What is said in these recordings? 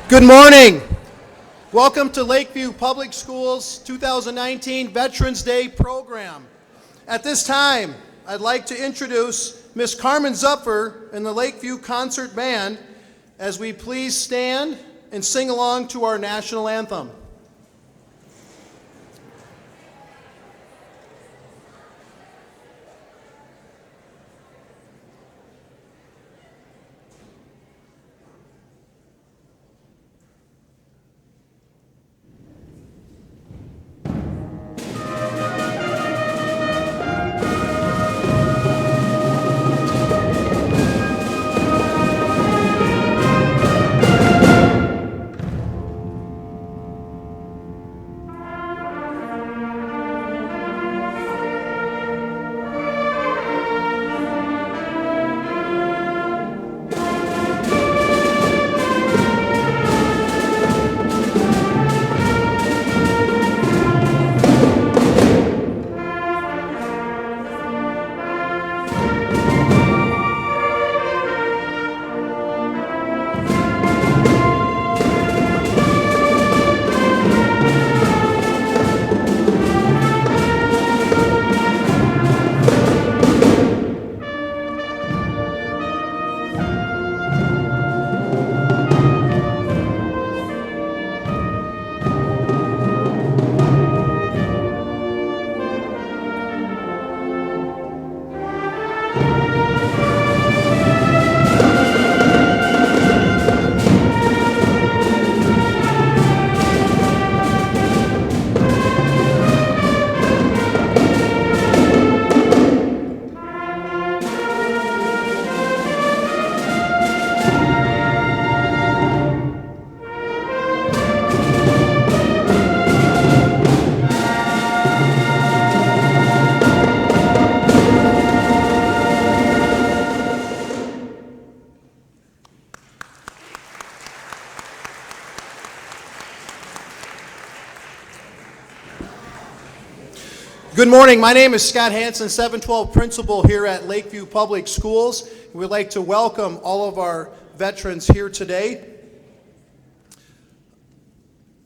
Good morning. Welcome to Lakeview Public Schools 2019 Veterans Day program. At this time, I'd like to introduce Miss Carmen Zupfer and the Lakeview Concert Band as we please stand and sing along to our national anthem. Good morning. My name is Scott Hansen, 712 principal here at Lakeview Public Schools. We'd like to welcome all of our veterans here today.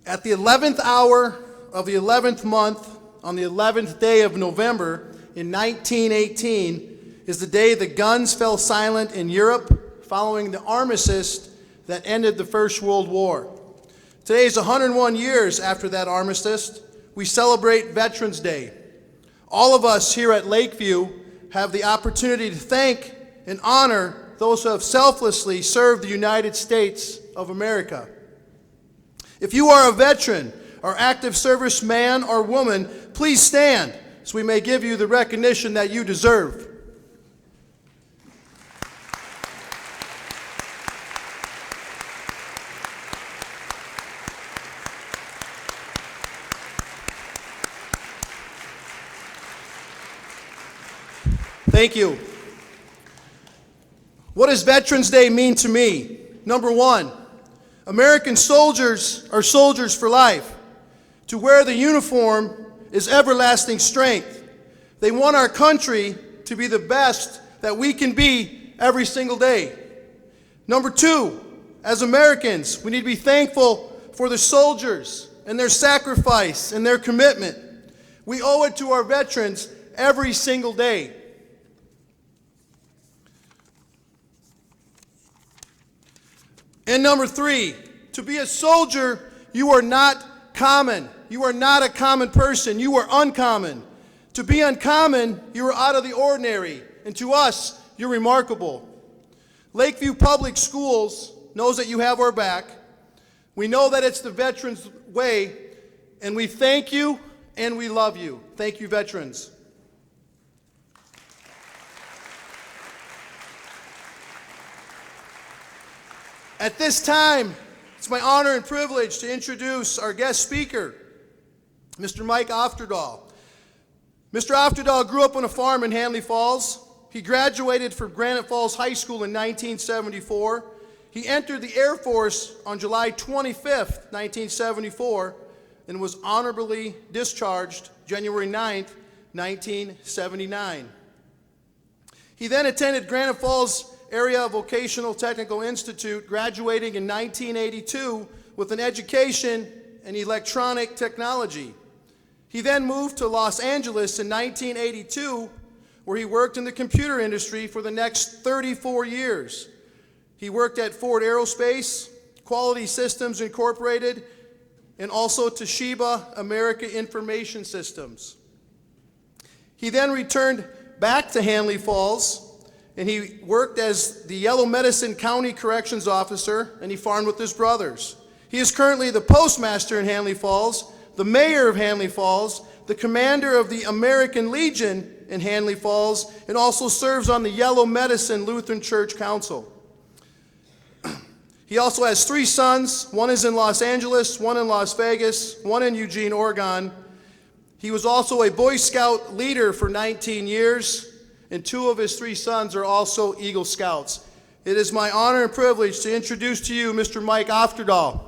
At the 11th hour of the 11th month, on the 11th day of November in 1918, is the day the guns fell silent in Europe following the armistice that ended the First World War. Today is 101 years after that armistice. We celebrate Veterans Day. All of us here at Lakeview have the opportunity to thank and honor those who have selflessly served the United States of America. If you are a veteran or active service man or woman, please stand so we may give you the recognition that you deserve. Thank you. What does Veterans Day mean to me? Number one, American soldiers are soldiers for life. To wear the uniform is everlasting strength. They want our country to be the best that we can be every single day. Number two, as Americans, we need to be thankful for the soldiers and their sacrifice and their commitment. We owe it to our veterans every single day. And number three, to be a soldier, you are not common. You are not a common person. You are uncommon. To be uncommon, you are out of the ordinary. And to us, you're remarkable. Lakeview Public Schools knows that you have our back. We know that it's the veterans' way, and we thank you and we love you. Thank you, veterans. At this time, it's my honor and privilege to introduce our guest speaker, Mr. Mike Ofterdahl. Mr. Ofterdahl grew up on a farm in Hanley Falls. He graduated from Granite Falls High School in 1974. He entered the Air Force on July 25th, 1974, and was honorably discharged January 9th, 1979. He then attended Granite Falls Area Vocational Technical Institute, graduating in 1982 with an education in electronic technology. He then moved to Los Angeles in 1982, where he worked in the computer industry for the next 34 years. He worked at Ford Aerospace, Quality Systems Incorporated, and also Toshiba America Information Systems. He then returned back to Hanley Falls, and he worked as the Yellow Medicine County Corrections Officer, and he farmed with his brothers. He is currently the postmaster in Hanley Falls, the mayor of Hanley Falls, the commander of the American Legion in Hanley Falls, and also serves on the Yellow Medicine Lutheran Church Council. He also has 3 sons. One is in Los Angeles, one in Las Vegas, one in Eugene, Oregon. He was also a Boy Scout leader for 19 years, and 2 of his 3 sons are also Eagle Scouts. It is my honor and privilege to introduce to you Mr. Mike Ofterdahl.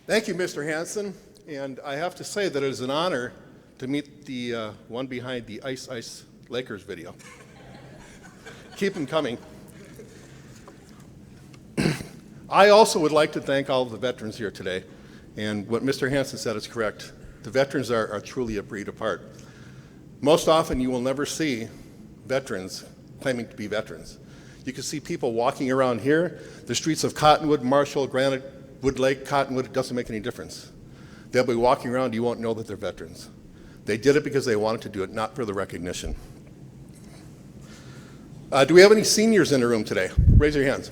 Thank you, Mr. Hansen, and I have to say that it is an honor to meet the one behind the Ice Ice Lakers video. Keep them coming. I also would like to thank all of the veterans here today, and what Mr. Hansen said is correct. The veterans are truly a breed apart. Most often you will never see veterans claiming to be veterans. You can see people walking around here, the streets of Cottonwood, Marshall, Granite, Wood Lake, Cottonwood, it doesn't make any difference. They'll be walking around, you won't know that they're veterans. They did it because they wanted to do it, not for the recognition. Do we have any seniors in the room today? Raise your hands.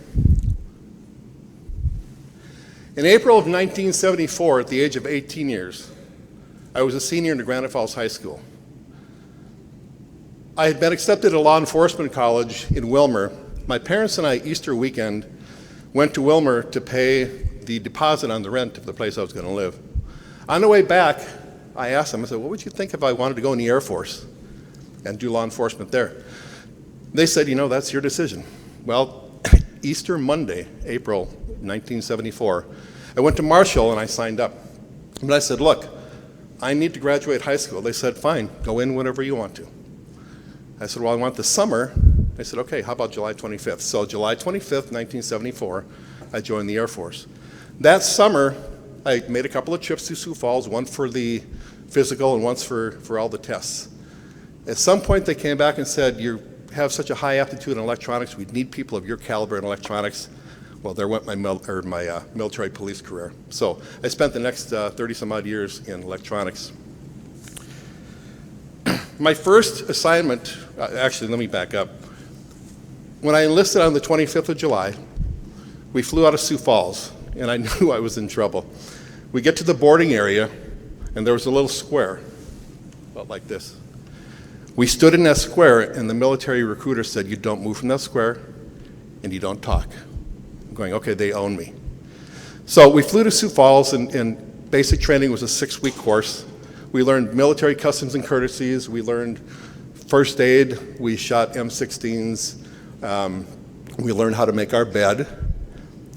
In April of 1974, at the age of 18 years, I was a senior in Granite Falls High School. I had been accepted at law enforcement college in Wilmer. My parents and I, Easter weekend, went to Wilmer to pay the deposit on the rent of the place I was going to live. On the way back, I asked them, I said, what would you think if I wanted to go in the Air Force and do law enforcement there? They said, you know, that's your decision. Well, Easter Monday, April 1974, I went to Marshall and I signed up. But I said, look, I need to graduate high school. They said, fine, go in whenever you want to. I said, well, I want the summer. They said, okay, how about July 25th? So July 25th, 1974, I joined the Air Force. That summer, I made a couple of trips to Sioux Falls, one for the physical and once for all the tests. At some point, they came back and said, you have such a high aptitude in electronics, we need people of your caliber in electronics. Well, there went my military police career. So I spent the next 30 some odd years in electronics. My first assignment, actually, let me back up. When I enlisted on the 25th of July, we flew out of Sioux Falls, and I knew I was in trouble. We get to the boarding area, and there was a little square, about like this. We stood in that square, and the military recruiter said, you don't move from that square, and you don't talk. I'm going, okay, they own me. So we flew to Sioux Falls, and basic training was a 6-week course. We learned military customs and courtesies. We learned first aid. We shot M16s. We learned how to make our bed.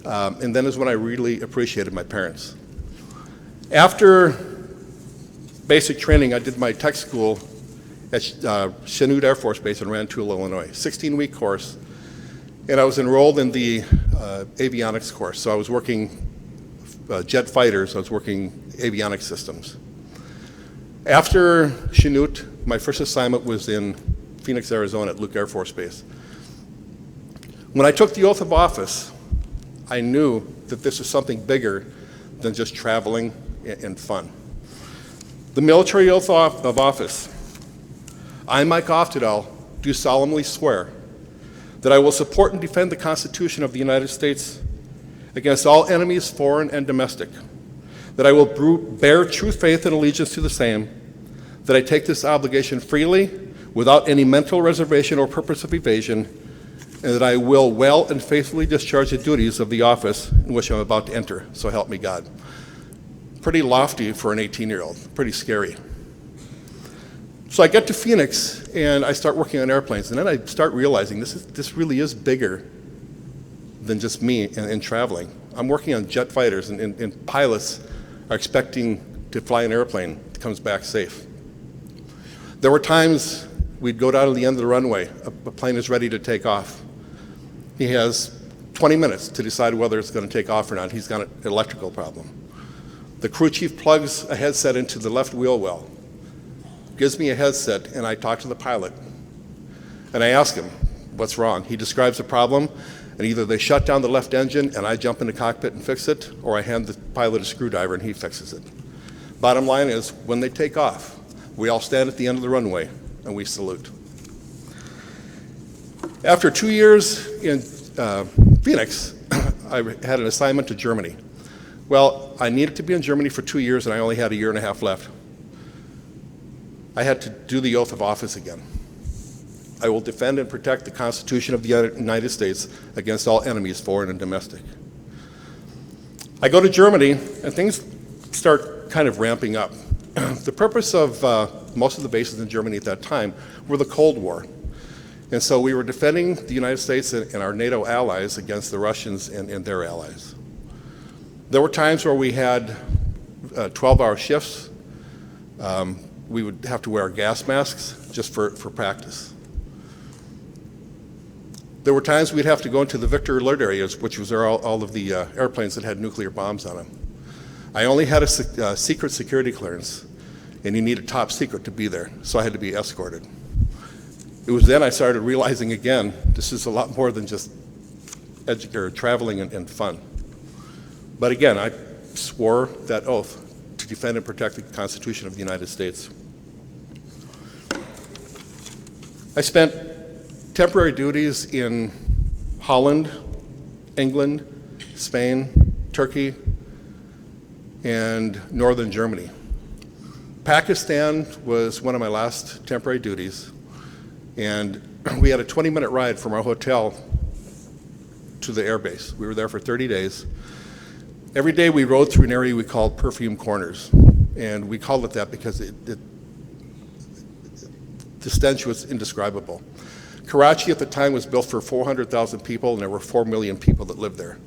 And then is when I really appreciated my parents. After basic training, I did my tech school at Chanute Air Force Base in Rantoul, Illinois, 16-week course. And I was enrolled in the avionics course. So I was working jet fighters, I was working avionics systems. After Chanute, my first assignment was in Phoenix, Arizona at Luke Air Force Base. When I took the oath of office, I knew that this was something bigger than just traveling and fun. The military oath of office. I, Mike Ofterdahl, do solemnly swear that I will support and defend the Constitution of the United States against all enemies, foreign and domestic, that I will bear true faith and allegiance to the same, that I take this obligation freely, without any mental reservation or purpose of evasion, and that I will well and faithfully discharge the duties of the office in which I'm about to enter. So help me God. Pretty lofty for an 18-year-old, pretty scary. So I get to Phoenix and I start working on airplanes, and then I start realizing this really is bigger than just me and traveling. I'm working on jet fighters and pilots are expecting to fly an airplane that comes back safe. There were times we'd go down to the end of the runway, a plane is ready to take off. He has 20 minutes to decide whether it's going to take off or not. He's got an electrical problem. The crew chief plugs a headset into the left wheel well, gives me a headset, and I talk to the pilot. And I ask him, what's wrong? He describes the problem, and either they shut down the left engine and I jump in the cockpit and fix it, or I hand the pilot a screwdriver and he fixes it. Bottom line is, when they take off, we all stand at the end of the runway and we salute. After 2 years in Phoenix, I had an assignment to Germany. Well, I needed to be in Germany for 2 years and I only had a year and a half left. I had to do the oath of office again. I will defend and protect the Constitution of the United States against all enemies, foreign and domestic. I go to Germany and things start kind of ramping up. The purpose of most of the bases in Germany at that time were the Cold War. And so we were defending the United States and our NATO allies against the Russians and their allies. There were times where we had 12-hour shifts. We would have to wear gas masks just for practice. There were times we'd have to go into the Victor Alert areas, which was all of the airplanes that had nuclear bombs on them. I only had a secret security clearance, and you needed top secret to be there, so I had to be escorted. It was then I started realizing again, this is a lot more than just traveling and fun. But again, I swore that oath to defend and protect the Constitution of the United States. I spent temporary duties in Holland, England, Spain, Turkey, and northern Germany. Pakistan was one of my last temporary duties, and we had a 20-minute ride from our hotel to the airbase. We were there for 30 days. Every day we rode through an area we called Perfume Corners, and we called it that because the stench was indescribable. Karachi at the time was built for 400,000 people, and there were 4 million people that lived there.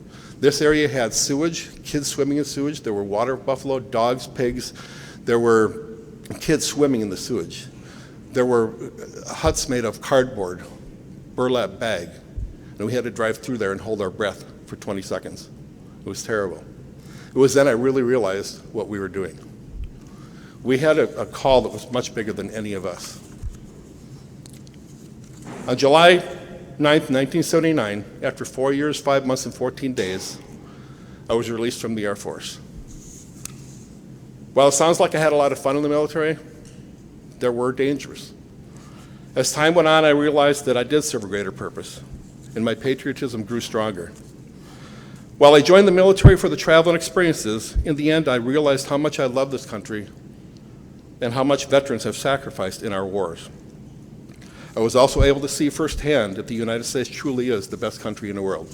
This area had sewage, kids swimming in sewage. There were water buffalo, dogs, pigs. There were kids swimming in the sewage. There were huts made of cardboard, burlap bag, and we had to drive through there and hold our breath for 20 seconds. It was terrible. It was then I really realized what we were doing. We had a call that was much bigger than any of us. On July 9th, 1979, after 4 years, 5 months, and 14 days, I was released from the Air Force. While it sounds like I had a lot of fun in the military, there were dangers. As time went on, I realized that I did serve a greater purpose, and my patriotism grew stronger. While I joined the military for the travel and experiences, in the end, I realized how much I love this country and how much veterans have sacrificed in our wars. I was also able to see firsthand that the United States truly is the best country in the world.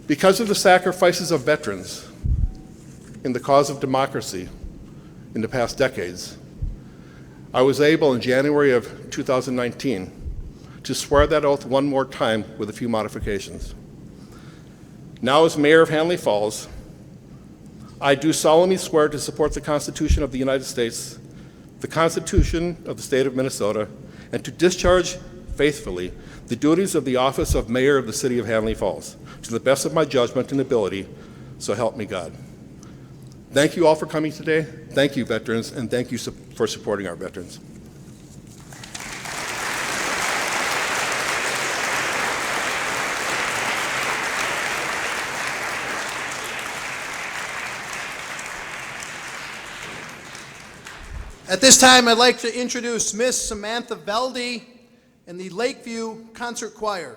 Because of the sacrifices of veterans in the cause of democracy in the past decades, I was able in January of 2019 to swear that oath one more time with a few modifications. Now, as mayor of Hanley Falls, I do solemnly swear to support the Constitution of the United States, the Constitution of the State of Minnesota, and to discharge faithfully the duties of the office of mayor of the city of Hanley Falls, to the best of my judgment and ability, so help me God. Thank you all for coming today. Thank you, veterans, and thank you for supporting our veterans. At this time, I'd like to introduce Miss Samantha Velde and the Lakeview Concert Choir.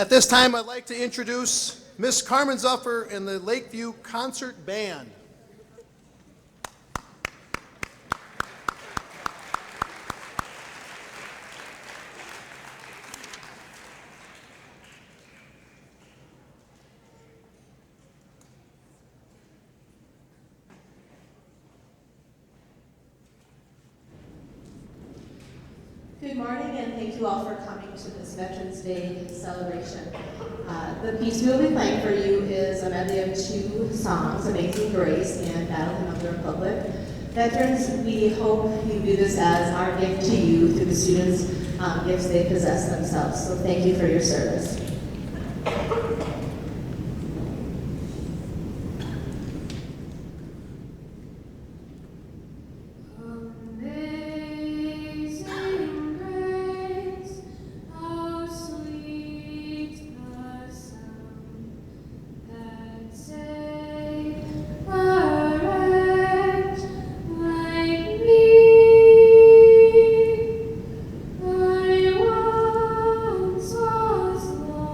At this time, I'd like to introduce Miss Carmen Zuffer and the Lakeview Concert Band. Good morning, and thank you all for coming to this Veterans Day celebration. The piece we will be playing for you is a medley of two songs, Amazing Grace and Battle Hymn of the Republic. Veterans, we hope you view this as our gift to you through the students' gifts they possess themselves. So thank you for your service. I once was lost.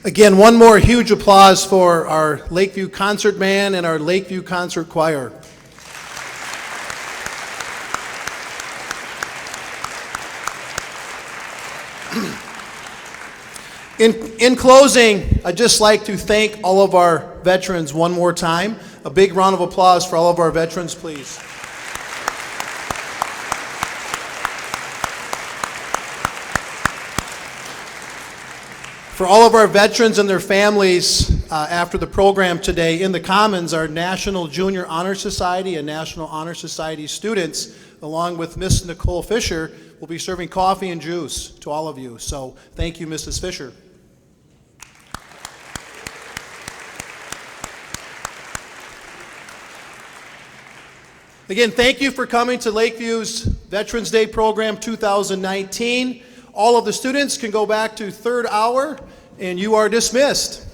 Again, one more huge applause for our Lakeview Concert Band and our Lakeview Concert Choir. In closing, I'd just like to thank all of our veterans one more time. A big round of applause for all of our veterans, please. For all of our veterans and their families, after the program today, in the Commons, our National Junior Honor Society and National Honor Society students, along with Miss Nicole Fisher, will be serving coffee and juice to all of you. So thank you, Mrs. Fisher. Again, thank you for coming to Lakeview's Veterans Day Program 2019. All of the students can go back to third hour, and you are dismissed.